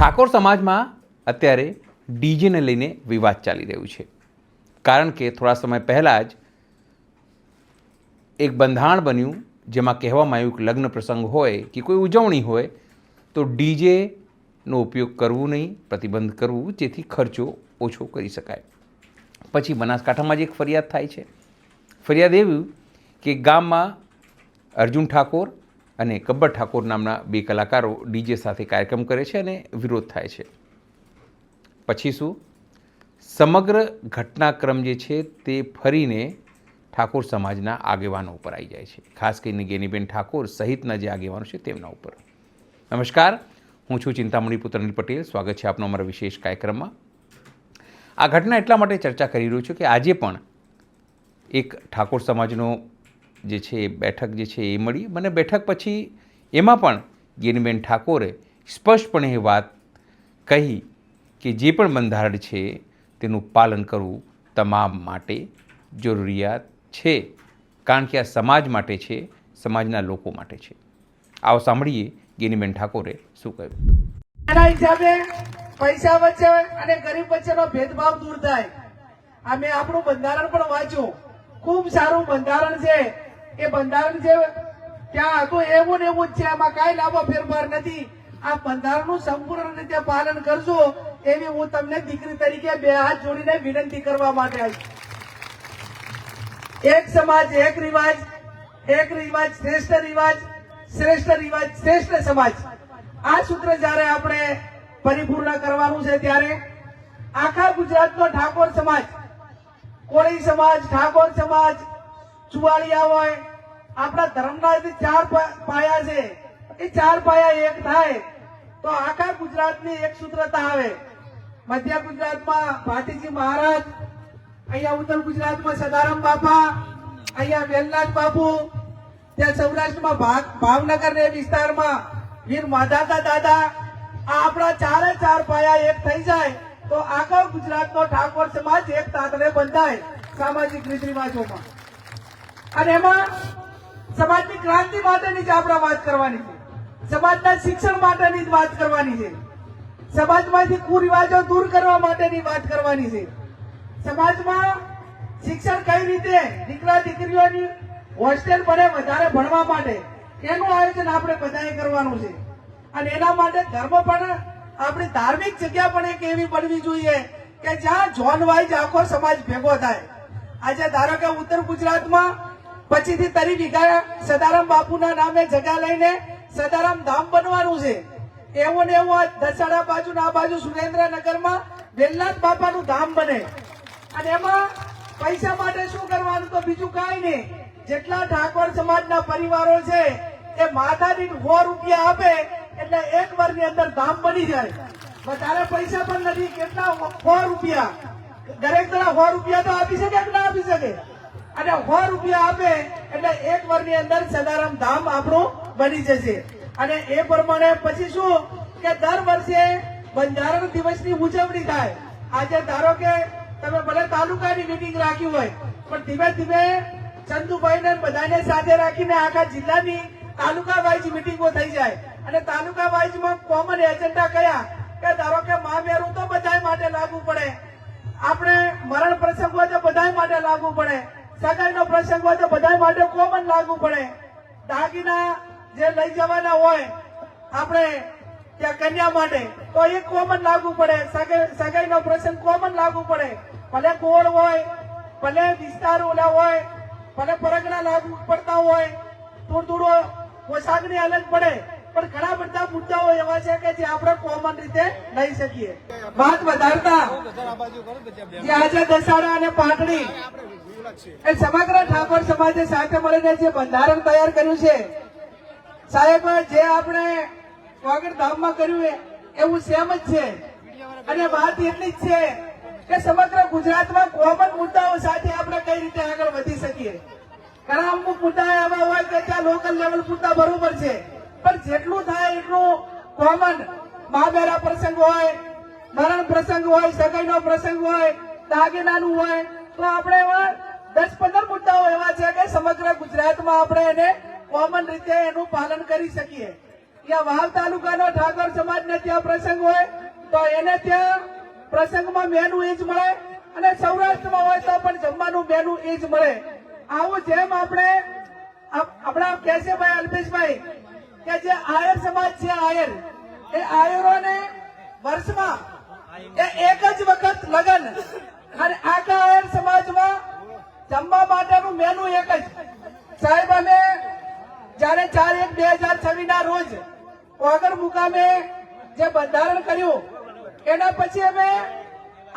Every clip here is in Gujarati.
ઠાકોર સમાજમાં અત્યારે ડીજેને લઈને વિવાદ ચાલી રહ્યું છે, કારણ કે થોડા સમય પહેલાં જ એક બંધારણ બન્યું જેમાં કહેવામાં આવ્યું કે લગ્ન પ્રસંગ હોય કે કોઈ ઉજવણી હોય તો ડીજેનો ઉપયોગ કરવો નહીં, પ્રતિબંધ કરવું, જેથી ખર્ચો ઓછો કરી શકાય. પછી બનાસકાંઠામાં જ એક ફરિયાદ થાય છે. ફરિયાદ એવી કે ગામમાં અર્જુન ઠાકોર અને ગબ્બર ઠાકોર નામના બે કલાકારો ડીજે સાથે કાર્યક્રમ કરે છે અને વિરોધ થાય છે. પછી શું, સમગ્ર ઘટનાક્રમ જે છે તે ફરીને ઠાકોર સમાજના આગેવાનો ઉપર આવી જાય છે, ખાસ કરીને ગેનીબેન ઠાકોર સહિતના જે આગેવાનો છે તેમના ઉપર. નમસ્કાર, હું છું ચિંતામણી પુત્ર અનિલ પટેલ. સ્વાગત છે આપનો અમારા વિશેષ કાર્યક્રમમાં. આ ઘટના એટલા માટે ચર્ચા કરી રહ્યો છું કે આજે પણ એક ઠાકોર સમાજનો જે છે બેઠક જે છે એ મળી. મને બેઠક પછી એમાં પણ ગેનીબેન ઠાકોરે સ્પષ્ટપણે એ વાત કહી કે જે પણ બંધારણ છે તેનું પાલન કરવું તમામ માટે જરૂરિયાત છે, કારણ કે આ સમાજ માટે છે, સમાજના લોકો માટે છે. આવો સાંભળીએ ગેનીબેન ઠાકોરે શું કહ્યું. એના હિસાબે પૈસા વચ્ચે અને ગરીબ વચ્ચેનો ભેદભાવ દૂર થાય. અમે આપણું બંધારણ પણ વાંચ્યું, ખૂબ સારું બંધારણ છે. એ બંધારણ છે ત્યાં હતું એવું ને એવું જ છે, એમાં કાંઈ લાંબો ફેરફાર નથી. આ બંધારણનું સંપૂર્ણ રીતે પાલન કરજો એવી હું તમને દીકરી તરીકે બે હાથ જોડીને વિનંતી કરવા માટે આવી. એક સમાજ એક રિવાજ, એક રિવાજ શ્રેષ્ઠ રિવાજ, શ્રેષ્ઠ રિવાજ શ્રેષ્ઠ સમાજ. આ સૂત્ર જયારે આપણે પરિપૂર્ણ કરવાનું છે ત્યારે આખા ગુજરાતનો ઠાકોર સમાજ, કોળી સમાજ, ઠાકોર સમાજ, ચુવાડિયા હોય, આપણા ધર્મના જે ચાર પાયા છે એ ચાર પાયા એક થાય તો આખા ગુજરાતની એક સૂત્રતા આવે. મધ્ય ગુજરાતમાં ભાતીજી મહારાજ, અહીંયા ઉત્તર ગુજરાતમાં સદારામ બાપા, અહીંયા વેલનાથ બાપુ, ત્યાં સૌરાષ્ટ્રમાં ભાવનગર ને વિસ્તારમાં વીર માધાતા દાદા. આ આપણા ચારે ચાર પાયા એક થઈ જાય તો આખા ગુજરાતનો ઠાકોર સમાજ એક તાતડે બંધાય સામાજિક રીત રિવાજોમાં. અને એમાં સમાજની ક્રાંતિ માટેની જ આપણે વાત કરવાની છે, સમાજના શિક્ષણ માટેની જ વાત કરવાની છે, સમાજમાંથી કુરિવાજો દૂર કરવા માટેની વાત કરવાની છે. સમાજમાં શિક્ષણ કઈ રીતે દીકરા દીકરીઓની હોસ્ટેલ બને વધારે ભણવા માટે એનું આયોજન આપણે બધાએ કરવાનું છે. અને એના માટે ધર્મ પણ આપણી ધાર્મિક જગ્યા પણ એક એવી બનવી જોઈએ કે જ્યાં ઝોન વાઇઝ આખો સમાજ ભેગો થાય. આજે ધારો કે ઉત્તર ગુજરાતમાં પછીથી તરી વીઘા સદારામ બાપુના નામે જગા લઈને સદારામ ધામ બનવાનું છે. એવું ને એવું દસાડા બાજુ ના બાજુ સુરેન્દ્રનગરમાં વેલનાથ બાપાનું ધામ બને. અને એમાં પૈસા માટે શું કરવાનું, તો બીજું કાંઈ નહીં, જેટલા ઠાકોર સમાજના પરિવારો છે એ માથાદીઠ 100 રૂપિયા આપે એટલે એક વર્ષની અંદર ધામ બની જાય. વધારે પૈસા પણ નથી, કેટલા 100 રૂપિયા, દરેક જણા 100 રૂપિયા તો આપી શકે કે ના આપી શકે. અને 100 રૂપિયા આપે એટલે એક વર્ષની અંદર સદારામ ધામ આપણું બની જશે. અને એ પ્રમાણે પછી શું કે દર વર્ષે બંધારણ દિવસની ઉજવણી થાય. આજે ધારો કે તમે ભલે તાલુકાની મીટિંગ રાખી હોય પણ ધીમે ધીમે ચંદુભાઈને બધાને સાથે રાખીને આખા જિલ્લાની તાલુકા વાઇઝ મીટિંગો થઈ જાય. અને તાલુકા વાઇઝમાં કોમન એજન્ડા કયા કે ધારો કે મામેરું તો બધા માટે લાગુ પડે, આપણે મરણ પ્રસંગ હોય તો બધા માટે લાગુ પડે, સગાઈનો પ્રસંગ હોય તો બધા માટે કોમન લાગુ પડે, દાગીના જે લઈ જવાના હોય આપણે ત્યાં કન્યા માટે તો એ કોમન લાગુ પડે, સગાઈનો પ્રસંગ કોમન લાગુ પડે. ભલે ગોળ હોય, ભલે વિસ્તાર ઓલા હોય, ભલે પરગણા લાગુ પડતા હોય, થોડો પોશાકની અલગ પડે, પણ ઘણા બધા મુદ્દાઓ એવા છે કે જે આપણે કોમન રીતે લઈ શકીએ. વાત વધારતા જે આજે દસાડા અને પાટણી એ સમગ્ર ઠાકોર સમાજે સાથે મળીને જે બંધારણ તૈયાર કર્યું છે, સાહેબ જે આપણે વાગડ ધામમાં કર્યું એવું સેમ જ છે. અને વાત એટલી જ છે કે સમગ્ર ગુજરાતમાં કોમન મુદ્દાઓ સાથે આપણે કઈ રીતે આગળ વધી શકીએ. ઘણા અમુક મુદ્દા એવા હોય કે ત્યાં લોકલ લેવલ મુદ્દા બરોબર છે, પણ જેટલું થાય એટલું કોમન, મહાબેરા પ્રસંગ હોય, મરણ પ્રસંગ હોય, સગાઈનો પ્રસંગ હોય, દાગીનાનું હોય, તો આપણે એવા 10-15 મુદ્દાઓ એવા છે કે સમગ્ર ગુજરાતમાં આપણે એને કોમન રીતે એનું પાલન કરી શકીએ. ત્યાં વાવ તાલુકાનો ઠાકોર સમાજને ત્યાં પ્રસંગ હોય તો એને ત્યાં પ્રસંગમાં મેનુ એ જ મળે અને સૌરાષ્ટ્રમાં હોય તો પણ જમવાનું મેનુ એ જ મળે. આવું જેમ આપણે આપણા કેશવભાઈ અલ્પેશભાઈ કે જે આયર સમાજ છે, આયર એ આયરોને વર્ષમાં એક જ વખત લગન અને આખા આયર સમાજમાં જમવા માટેનું મેનુ એક જ. સાહેબ અમે જયારે 4/1/2026 ના રોજ વાગડ મુકામે જે બંધારણ કર્યું એના પછી અમે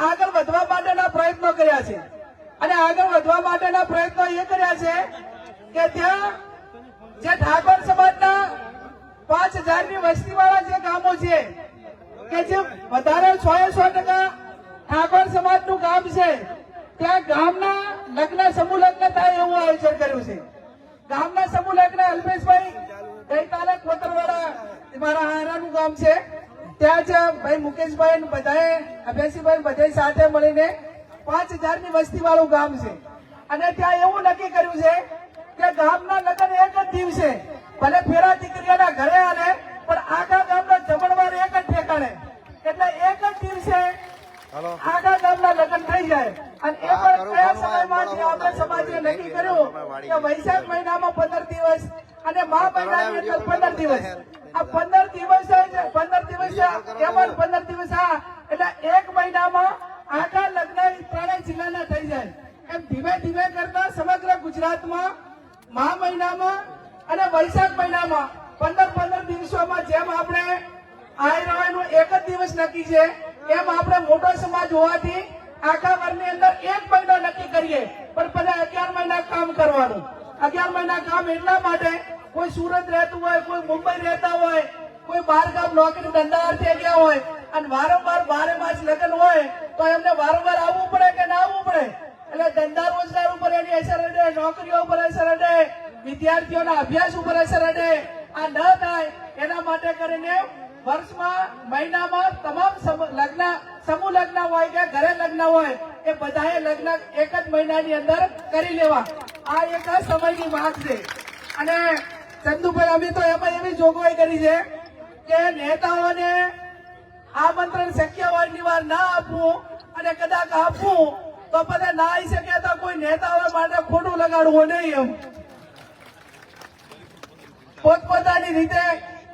આગળ વધવા માટેના પ્રયત્નો કર્યા છે અને આગળ વધવા માટેના પ્રયત્નો એ કર્યા છે કે ત્યાં જે ઠાકોર સમાજના 5000 ની વસ્તીવાળા જે ગામો છે કે જે વધારે 100% ઠાકોર સમાજનું ગામ છે ત્યાં ગામના લગ્ન સમૂહ લગ્ન થાય એવું આયોજન કર્યું છે. ગામના સમૂહ લગ્ન અલ્પેશભાઈ ગઈકાલે કોતરવાડા મારા હારાનું ગામ છે ત્યાં જ ભાઈ મુકેશભાઈ બધાએ અભ્યાસીભાઈ બધાએ સાથે મળીને 5000 ની વસ્તી વાળું ગામ છે અને ત્યાં એવું નક્કી કર્યું છે કે ગામના લગ્ન એક જ દિવસે ભલે ફેરા દીકરીઓના ઘરે આવે પણ આખા ગામના જમણવાર એક જ ઠેકાણે એટલે એક જ દિવસે આખા ગામના લગ્ન થઈ જાય. અને એ પણ કયા સમયમાં જે આપણે સમાજે નક્કી કર્યું કે વૈશાખ મહિનામાં 15 દિવસ અને મહા મહિનાની અંદર 15 દિવસ. આ 15 દિવસ એમાં 15 દિવસ એટલે એક મહિનામાં આખા લગ્ન ત્રણેય જિલ્લાના થઈ જાય. એમ ધીમે ધીમે કરતા સમગ્ર ગુજરાતમાં મહા મહિનામાં અને વૈશાખ મહિનામાં 15 દિવસોમાં જેમ આપણે આયરાનું એક જ દિવસ નક્કી છે એમ આપણે મોટો સમાજ હોવાથી આખા વર્ષની અંદર એક મહિનો નક્કી કરીએ પણ પછી 11 મહિના કામ કરવાનું. 11 મહિના કામ એટલા માટે કોઈ સુરત રહેતું હોય, કોઈ મુંબઈ રહેતા હોય, કોઈ બહાર ગામ નોકરી ધંધા અર્થે ગયા હોય અને વારંવાર 12 માસ લગ્ન હોય તો એમને વારંવાર આવવું પડે કે ના આવવું પડે એટલે ધંધા રોજગાર ઉપર એની અસર અડે, નોકરીઓ ઉપર અસર અડે, વિદ્યાર્થીઓના અભ્યાસ ઉપર અસર અડે. આ ન થાય એના માટે કરીને વર્ષમાં મહિનામાં તમામ સમૂહ લગ્ન હોય કે ઘરે લગ્ન હોય એ બધાએ લગ્ન એક જ મહિનાની અંદર કરી લેવા. આ એક સમયની વાત છે. અને ચંદુભાઈ અમે તો એમાં એવી જોગવાઈ કરી છે કે નેતાઓને આમંત્રણ શક્ય હોય ની વાર ના આપવું અને કદાચ આપવું તો બધા ના આવી શકે તો કોઈ નેતાઓ માટે ખોટું લગાડવું નહીં. એમ પોતપોતાની રીતે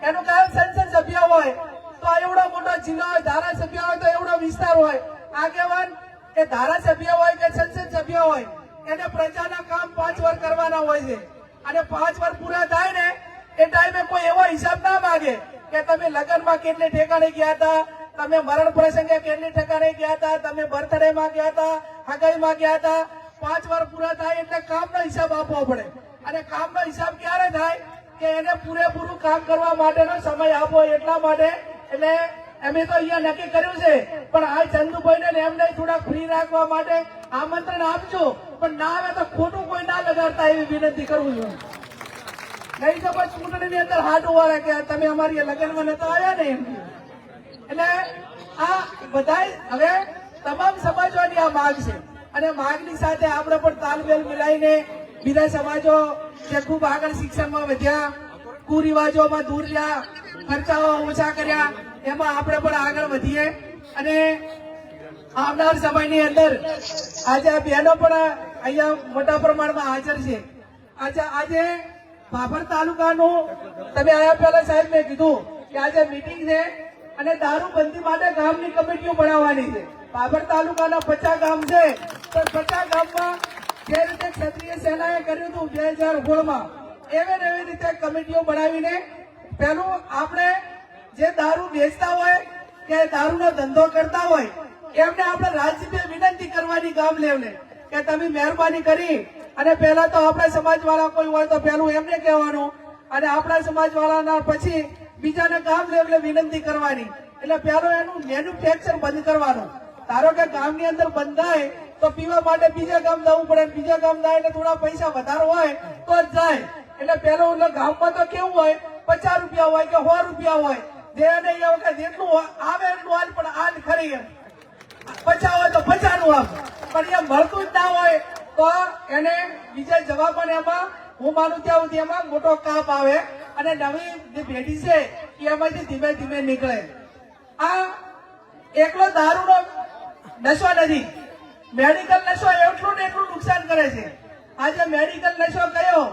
એનું કારણ સંસદ સભ્ય હોય તો એવડો મોટો જિલ્લો હોય, ધારાસભ્ય હોય તો એવડો વિસ્તાર હોય, આગેવાન એ ધારાસભ્ય હોય કે સંસદ સભ્ય હોય એને પ્રજાના કામ 5 વાર કરવાના હોય છે અને 5 વાર પૂરા થાય ને એ ટાઈમે કોઈ એવો હિસાબ ના માંગે કે તમે લગ્નમાં કેટલે ઠેકાણે ગયા હતા, તમે મરણ પ્રસંગે કેટલે ઠેકાણે ગયા હતા, તમે બર્થડે માં ગયા હતા, હગાઈમાં ગયા હતા. 5 વાર પૂરા થાય એટલે કામનો હિસાબ આપવો પડે અને કામનો હિસાબ ક્યારે થાય કે એને પૂરેપૂરું કામ કરવા માટેનો સમય આપો એટલા માટે. એટલે અમે તો અહીંયા નક્કી કર્યું છે પણ આ ચંદુભાઈને એમને થોડા ફ્રી રાખવા માટે આમંત્રણ આપજો પણ ના આવે તો ખોટું કોઈ ના લગાડતા એવી વિનંતી કરું છું. નહીં તો પછી ચૂંટણીની અંદર હાટું વાળે કે તમે અમારી લગ્નમાં નતા આવ્યા ને એમ. એટલે આ બધા હવે તમામ સમાજોની આ માંગ છે અને માંગની સાથે આપણે પણ તાલમેલ મિલાઈને બીજા સમાજો જે ખૂબ આગળ શિક્ષણમાં વધ્યા, કુરિવાજોમાં દૂર રહ્યા, ખર્ચાઓ ઓછા કર્યા એમાં આપણે પણ આગળ વધીએ અને આવનાર સમયની અંદર આજે આ બહેનો પણ અહીંયા મોટા પ્રમાણમાં હાજર છે. આજે ભાભર તાલુકાનું તમે આયા પહેલા સાહેબ મેં કીધું કે આજે મીટિંગ છે અને દારૂબંધી માટે ગામની કમિટીઓ બનાવવાની છે. ભાભર તાલુકાના 50 ગામ છે તો 50 ગામમાં જે રીતે ક્ષત્રિય સેનાએ કર્યું હતું 2016માં એવી રીતે કમિટીઓ બનાવીને પેલું આપણે જે દારૂ વેચતા હોય કે દારૂનો ધંધો કરતા હોય એમને આપણે રાજ્યને વિનંતી કરવાની ગામ લેવલે કે તમે મહેરબાની કરી અને પહેલા તો આપણા સમાજવાળા કોઈ હોય તો પહેલું એમને કહેવાનું અને આપણા સમાજવાળાના પછી બીજાને ગામ લેવલે વિનંતી કરવાની. એટલે પહેલું એનું મેન્યુફેક્ચર બંધ કરવાનું. ધારો કે ગામની અંદર બંધ થાય તો પીવા માટે બીજા ગામ જવું પડે, બીજા ગામ જાય એટલે થોડા પૈસા વધારે હોય તો જ જાય. એટલે પેલું ગામમાં તો કેવું હોય 50 રૂપિયા હોય કે 100 રૂપિયા હોય જેને એ વખત જેટલું આવે એટલું હાલ પણ હાલ ખરી એમ 50 હોય તો 50 નું આપ પણ એમ મળતું જ ના હોય તો એને બીજા જવાબ એમાં હું માનું ત્યાં સુધી એમાં મોટો કાપ આવે અને નવી જે પેઢી છે એ એમાંથી ધીમે ધીમે નીકળે. આ એકલો દારૂનો નશો નથી, મેડિકલ નશો એટલું ને એટલું નુકસાન કરે છે. આજે મેડિકલ નશો કયો?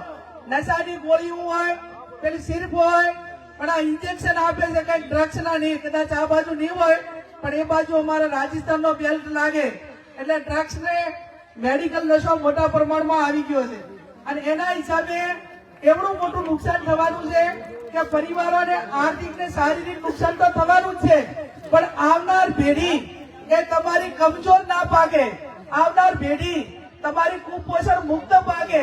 નશાની ગોળીઓ હોય, પેલી સિરપ હોય, પણ આ ઇન્જેક્શન આપે છે કઈ ડ્રગ્સ ના નહીં. કદાચ આ બાજુ નહીં હોય પણ એ બાજુ અમારા રાજસ્થાનનો બેલ્ટ લાગે એટલે ડ્રગ્સ ને મેડિકલ નશો મોટા પ્રમાણમાં આવી ગયો છે. અને એના હિસાબે એવડું મોટું નુકસાન થવાનું છે કે પરિવારોને આર્થિક ને શારીરિક નુકસાન તો થવાનું જ છે, પણ આવનાર પેઢી એ તમારી કમજોર ના પાકે, આવનાર પેઢી તમારી કુપોષણ મુક્ત પાકે.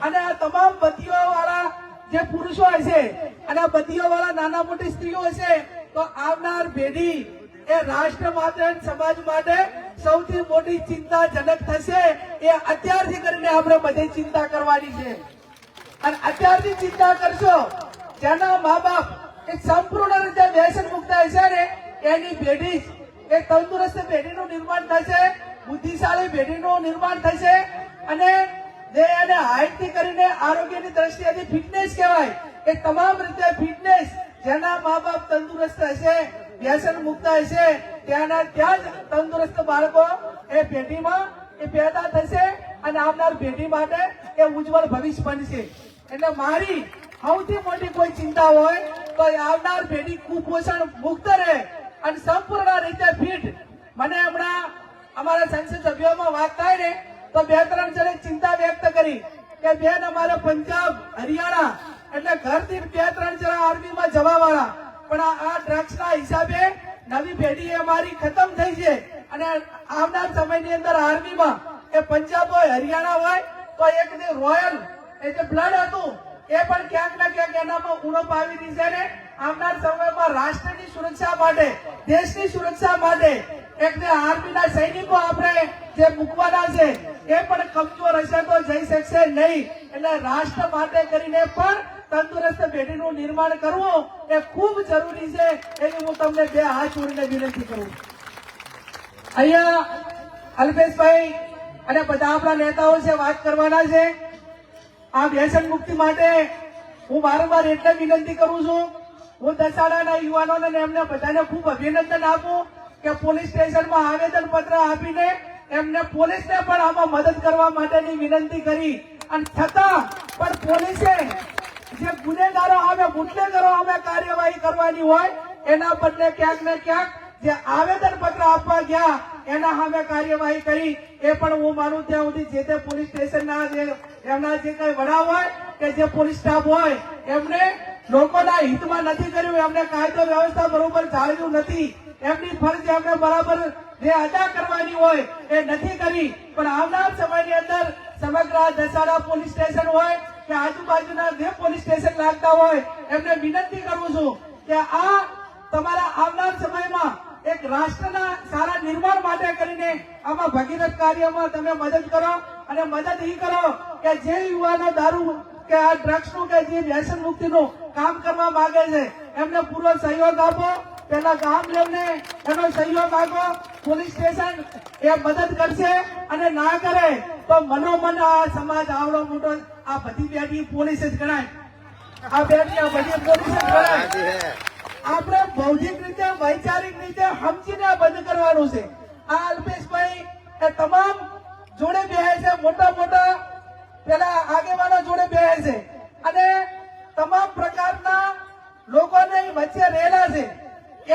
અને આ તમામ બતીઓ વાળા જે પુરુષો હશે અને આ બતીઓ વાળા નાના મોટી સ્ત્રીઓ હશે તો આવનાર પેઢી એ રાષ્ટ્ર માટે સમાજ માટે સૌથી મોટી ચિંતાજનક થશે. એ અત્યારથી કરીને આપણે બધી ચિંતા કરવાની છે. અને અત્યારથી ચિંતા કરશો જેના મા બાપ એ સંપૂર્ણ રીતે વ્યસન મુક્ત હશે ને એની પેઢી જ એક તંદુરસ્ત પેઢીનું નિર્માણ થશે, બુદ્ધિશાળી પેઢીનું નિર્માણ થશે. અને જે એને હાઈટ થી કરીને આરોગ્યની દ્રષ્ટિએથી ફિટનેસ કહેવાય એ તમામ રીતે ફિટનેસ જેના મા બાપ તંદુરસ્ત હશે, વ્યસન મુક્ત હશે, ત્યાં જ તંદુરસ્ત બાળકો એ પેઢીમાં એ પેદા થશે અને આવનાર પેઢી માટે એ ઉજ્જવળ ભવિષ્ય બનશે. એટલે મારી સૌથી મોટી કોઈ ચિંતા હોય તો આવનાર પેઢી કુપોષણ મુક્ત રહે અને સંપૂર્ણ રીતે ફિટ. મને હમણાં અમારા સંસદ સભ્યોમાં વાત થાય ને તો 2-3 જણે ચિંતા વ્યક્ત કરી કે બેન અમારે પંજાબ હરિયાણા એટલે ઘરથી 2-3 જણા આર્મીમાં જવા વાળા, પણ આ ડ્રગ્સ ના હિસાબે નવી પેઢી અમારી ખતમ થઈ છે. અને આવનાર સમયની અંદર આર્મીમાં એ પંજાબ હોય હરિયાણા હોય તો એક જે રોયલ એ જે બ્લડ હતું એ પણ ક્યાંક ના ક્યાંક એનામાં ઉણપ આવી રહી છે. ને આવનાર સમયમાં રાષ્ટ્રની સુરક્ષા માટે, દેશની સુરક્ષા માટે એક જે આર્મીના સૈનિકો આપણે જે મૂકવાના છે એ પણ કમજોર હશે તો જઈ શકશે નહીં. એટલે રાષ્ટ્ર માટે કરીને પણ તંદુરસ્ત પેઢીનું નિર્માણ કરવું એ ખૂબ જરૂરી છે. એની હું તમને 2 હાથ જોડીને વિનંતી કરું. અહીંયા અલ્પેશભાઈ અને બધા આપણા નેતાઓ છે વાત કરવાના છે. આ વ્યસન મુક્તિ માટે હું વારંવાર એટલે વિનંતી કરું છું. હું દસાડાના યુવાનોને એમને બધાને ખૂબ અભિનંદન આપું કે પોલીસ સ્ટેશનમાં આવેદન પત્ર આપીને એમને પોલીસને પણ આમાં મદદ કરવા માટેની વિનંતી કરી. અને છતાં પણ પોલીસે જે ગુનેગારો સામે, બુટલેગરો સામે કાર્યવાહી કરવાની હોય એના બદલે ક્યાંક ને ક્યાંક જે આવેદન પત્ર આપવા ગયા એના સામે કાર્યવાહી કરી. એ પણ હું માનું ત્યાં સુધી જે તે પોલીસ સ્ટેશનના એમના જે કઈ વડા હોય કે જે પોલીસ સ્ટાફ હોય એમને લોકોના હિતમાં નથી કર્યું, એમને કાયદો વ્યવસ્થા બરોબર જાળવ્યું નથી, એમની ફરજ એમને બરાબર જે અદા કરવાની હોય એ નથી કરી. પણ આવનાર સમયની અંદર સમગ્ર દસાડા પોલીસ સ્ટેશન હોય કે આજુબાજુના જે પોલીસ સ્ટેશન લાગતા હોય એમને વિનંતી કરું છું કે આ તમારા આવનાર સમયમાં એક રાષ્ટ્રના સારા નિર્માણ માટે કરીને આમાં ભગીરથ કાર્યમાં તમે મદદ કરો. અને મદદ એ કરો કે જે યુવાનો દારૂ કે આ ડ્રગ્સનું કે જે વ્યસન મુક્તિનું કામ કરવા માંગે છે એમને પૂરો સહયોગ આપો. પેલા ગામ લેવલે એનો સહયોગ આપો. પોલીસ સ્ટેશન એ મદદ કરશે અને ના કરે તો મનોમન આ સમાજ આવડો મોટો આ બધી બેઠી પોલીસ જ ગણાય. આ બેઠી બધી પોલીસ જ ગણાય. આપણે બૌદ્ધિક રીતે, વૈચારિક રીતે સમજીને બંધ કરવાનું છે. આ અલ્પેશભાઈ એ તમામ જોડે બેસે છે, મોટા મોટા પેલા આગેવાનો જોડે બેસે છે અને તમામ પ્રકારના લોકોને વચ્ચે રહેલા છે.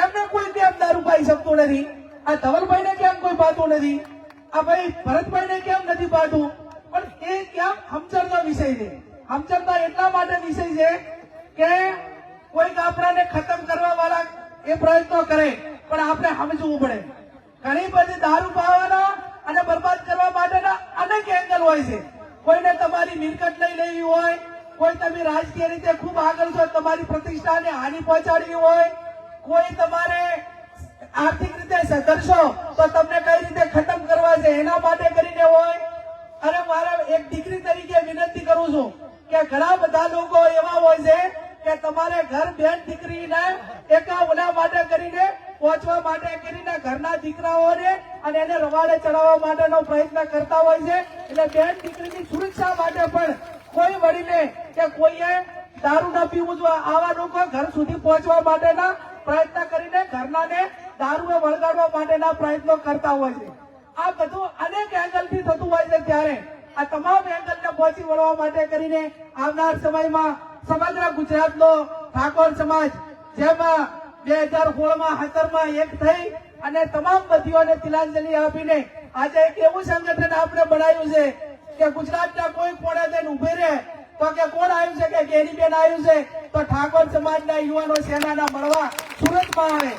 એમને કોઈ કેમ દારૂ પાઈ શકતું નથી? આ ધવલભાઈને કેમ કોઈ પાતું નથી? આ ભાઈ ભરતભાઈને કેમ નથી પાતું? પણ એ કેમ સમજણનો વિષય છે. સમજણનો એટલા માટે વિષય છે કે કોઈક આપણાને ખતમ કરવા વાળા એ પ્રયત્નો કરે પણ આપણે સમજવું પડે. ઘણી બધી દારૂ પાવાના અને બરબાદ કરવા માટેના અનેક એંગલ હોય છે. કોઈને તમારી મિલકત લઈ લેવી હોય, કોઈ તમે રાજકીય રીતે ખૂબ આગળ છો, તમારી પ્રતિષ્ઠાને હાનિ પહોંચાડવી હોય, કોઈ તમારે આર્થિક રીતે સંઘર્ષો તો તમને કઈ રીતે ખતમ કરવા છે એના માટે કરીને હોય. અને મારા એક દીકરી તરીકે વિનંતી કરું છું કે ઘણા બધા લોકો એવા હોય છે કે તમારે ઘર બેન દીકરીને એકાવના માટે કરીને પહોંચવા માટે કરીને ઘરના દીકરાઓને અને એને રવાડે ચડાવવા માટેનો પ્રયત્ન કરતા હોય છે. એટલે બેન દીકરીની સુરક્ષા માટે પણ કોઈ વડીલે કે કોઈએ દારૂ ન પીવું જોઈએ, આવા લોકો ઘર સુધી પહોંચવા માટેના પ્રયત્ન કરીને ઘરનાને દારૂએ વળગાડવા માટેના પ્રયત્નો કરતા હોય છે. આ બધું અનેક એંગલથી થતું હોય છે. ત્યારે આ તમામ એંગલને પહોંચી વળવા માટે કરીને આવનાર સમયમાં સમગ્ર ગુજરાતનો ઠાકોર સમાજ જેમાં 2016માં 17માં એક થઈ અને તમામ બધાઓને તિલાંજલિ આપીને આજે એક એવું સંગઠન આપણે બનાવ્યું છે કે ગુજરાતના કોઈ કોણે થઈને ઉભી રહે તો કે કોણ આવ્યું છે કે ગેરીબેન આવ્યું છે તો ઠાકોર સમાજના યુવાનો સેનાના મળવા સુરતમાં આવે.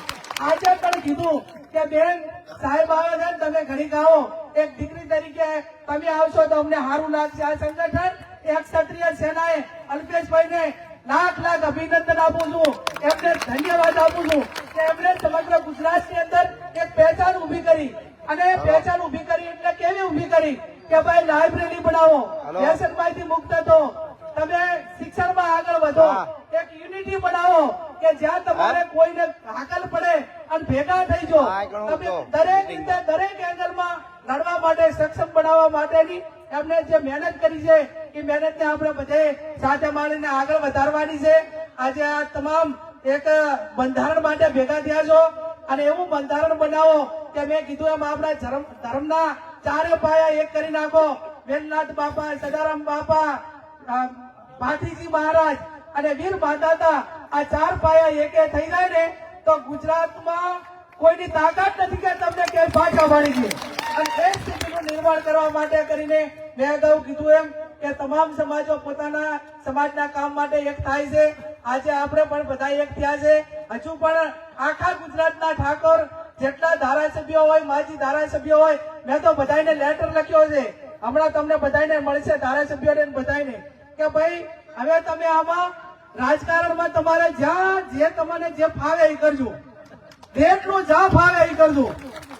આજે પણ કીધું કે બેન સાહેબ આવે છે ને તમે ઘડીક આવો, એક દીકરી તરીકે તમે આવશો તો અમને સારું લાગશે. આ સંગઠન એક ક્ષત્રિય સેનાએ અલ્પેશભાઈને લાખ અભિનંદન આપું છું, એમને ધન્યવાદ આપું છું કે એમણે સમગ્ર ગુજરાતની અંદર એક પહેચાન ઉભી કરી. અને પહેચાન ઉભી કરી એટલે કેવી ઉભી કરી કે ભાઈ લાઇબ્રેરી બનાવો, વ્યસનમાંથી મુક્ત થો, તમે શિક્ષણમાં આગળ વધો, એક યુનિટી બનાવો કે જ્યાં તમારે કોઈને હાકલ પડે અને ભેગા થઈ જાઓ, તમે દરેક રીતે દરેક એંગલમાં લડવા માટે સક્ષમ બનાવવા માટેની એમને જે મહેનત કરી છે એ મહેનતને આપણે બધે સાથે મળીને આગળ વધારવાની છે. આજે આ તમામ એક બંધારણ માટે ભેગા થયા છો અને એવું બંધારણ બનાવો કે મેં કીધું એમ આપણા ધર્મના ચારે પાયા એક કરી નાખો. વેલનાથ બાપા, સદારામ બાપા, ભાતીજી મહારાજ અને વીર માતાતા, આ ચાર પાયા એકે થઈ જાય ને તો ગુજરાતમાં કોઈની તાકાત નથી કે તમને ક્યાંય પાછા પાડી દે. અને એ સ્થિતિનું નિર્માણ કરવા માટે કરીને મેં અગાઉ કીધું એમ કે તમામ સમાજો પોતાના સમાજના કામ માટે એક થાય છે. આજે આપણે પણ બધા એક થયા છે. હજુ પણ આખા ગુજરાતના ઠાકોર જેટલા ધારાસભ્યો હોય, માજી ધારાસભ્યો હોય, મેં તો બધાને લેટર લખ્યો છે, હમણાં તમને બધાને મળશે ધારાસભ્યોને બધાને કે ભાઈ હવે તમે આમાં રાજકારણમાં તમારે જ્યાં જે તમને જે ફાવે એ કરજો, જેટલું જ્યાં ફાવે એ કરજો,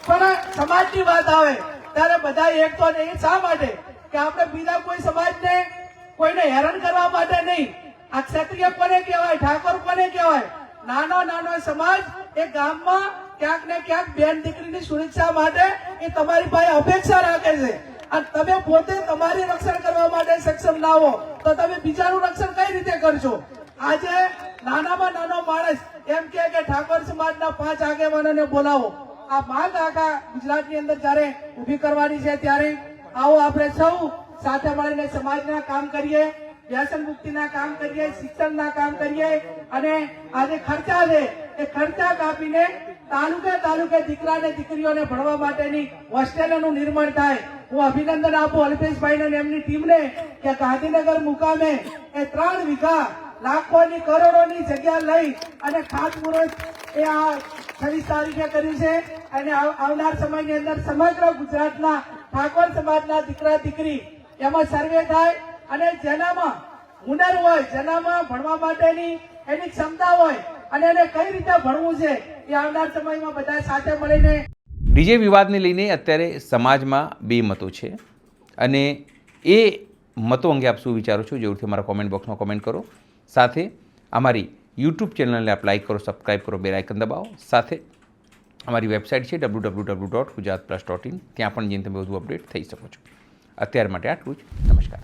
પણ સમાજની વાત આવે ત્યારે બધા એક તો નહીં. શા માટે કે આપણે બીજા કોઈ સમાજને કોઈને હેરાન કરવા માટે નહીં. આ ક્ષત્રિય કોને કહેવાય, ઠાકોર કોને કહેવાય? નાનો સમાજ એ ગામમાં ક્યાંક ને ક્યાંક બેન દીકરીની સુરક્ષા માટે એ તમારી પાસે અપેક્ષા રાખે છે. અને તમે પોતે તમારી રક્ષણ કરવા માટે સક્ષમ ના હો તો તમે બીજાનું રક્ષણ કઈ રીતે કરશો? આજે નાનામાં નાનો માણસ એમ કે ઠાકોર સમાજના 5 આગેવાનોને બોલાવો. આ માંગ આખા ગુજરાતની અંદર જયારે ઉભી કરવાની છે ત્યારે આવો આપણે સૌ સાથે મળીને સમાજના કામ કરીએ, વ્યસન મુક્તિના કામ કરીએ, શિક્ષણના કામ કરીએ અને આજે ખર્ચા છે એ ખર્ચા કાપીને તાલુકે દીકરા ને દીકરીઓને ભણવા માટેની હોસ્ટેલોનું નિર્માણ થાય. હું અભિનંદન આપું અલ્પેશભાઈને અને એમની ટીમને કે ગાંધીનગર મુકામે એ 3 વીઘા લાખોની કરોડોની જગ્યા લઈ અને ખાતમુહૂર્ત એ આ 26 તારીખે કર્યું છે. અને આવનાર સમયની અંદર સમગ્ર ગુજરાતના ઠાકોર સમાજના દીકરા દીકરી એમાં સર્વે થાય અને જેનામાં હુનર હોય, જેનામાં ભણવા માટેની એની ક્ષમતા હોય અને એને કઈ રીતે ભણવું છે એ આવનાર સમયમાં બધા સાથે મળીને. ડીજે વિવાદને લઈને અત્યારે સમાજમાં 2 મતો છે અને એ મતો અંગે આપ શું વિચારો છો જરૂરથી અમારા કોમેન્ટ બોક્સમાં કોમેન્ટ કરો. સાથે અમારી યુટ્યુબ ચેનલને આપ લાઈક કરો, સબસ્ક્રાઈબ કરો, બેલ આઇકન દબાવો. સાથે અમારી વેબસાઇટ છે www.gujaratplus.in, ત્યાં પણ જઈને તમે વધુ અપડેટ થઈ શકો છો. અત્યાર માટે આટલું જ. નમસ્કાર.